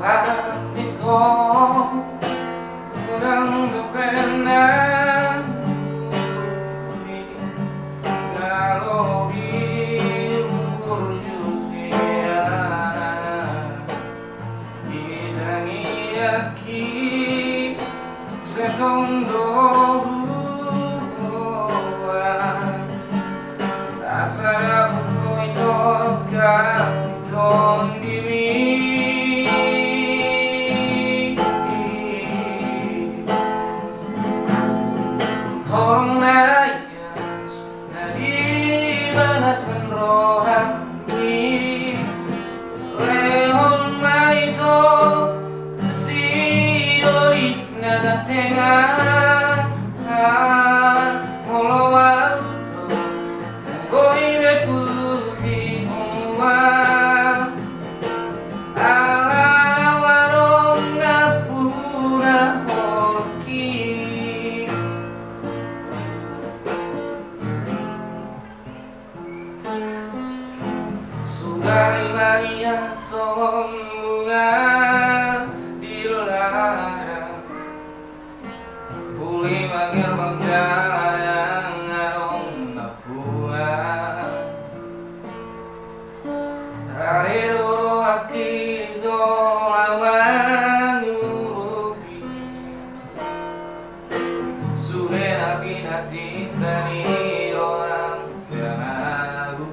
itu kurang kepenan kalau diukur jusia didangi aki setondo asara buku itu kan diri orang layas dari bahasan rohani leon maito si doi nada tengah molo auto koi me putih umwa ala warong na pura hoki Sugai Maria son bunga di ladang Buli manggil bangga yang ngarong na bunga Hari dulu hati zolaman yurubi Sudah nabi nasib tani orang senaru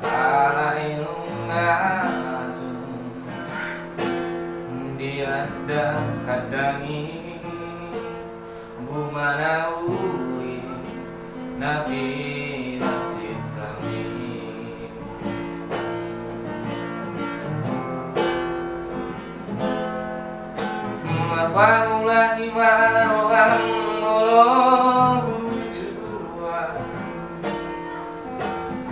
alai lungatu dia kadangi bumana uli nabi nasib sami mafaula imaroang molo jua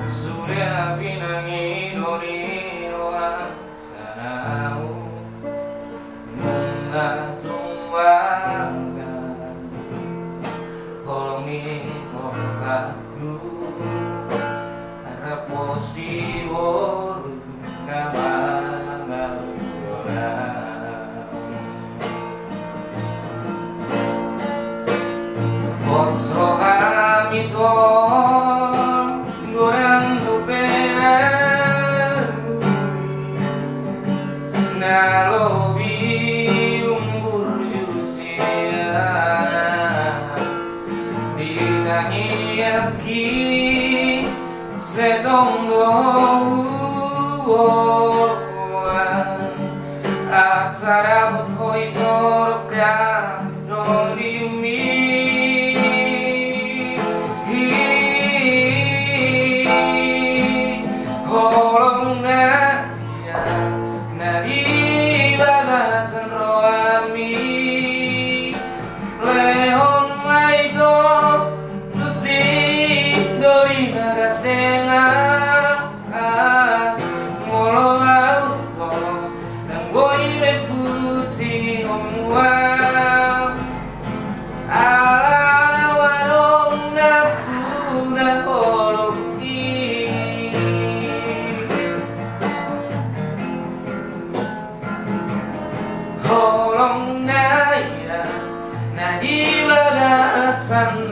sudah pinangi dori roa sanau nunga tumbangga kolongi kolakaku harap posi boru kamangal Bosro kami tol gorang kepenan nalobi umbur jusia ditangi aki setonggo aksara bukoi torka dolimi Holong naya nadi bagasan roami Leon maito tusi dori naga tengah Molo auto nang goi me putih omwa Ala warong na puna holong Holong naya nadi bagasan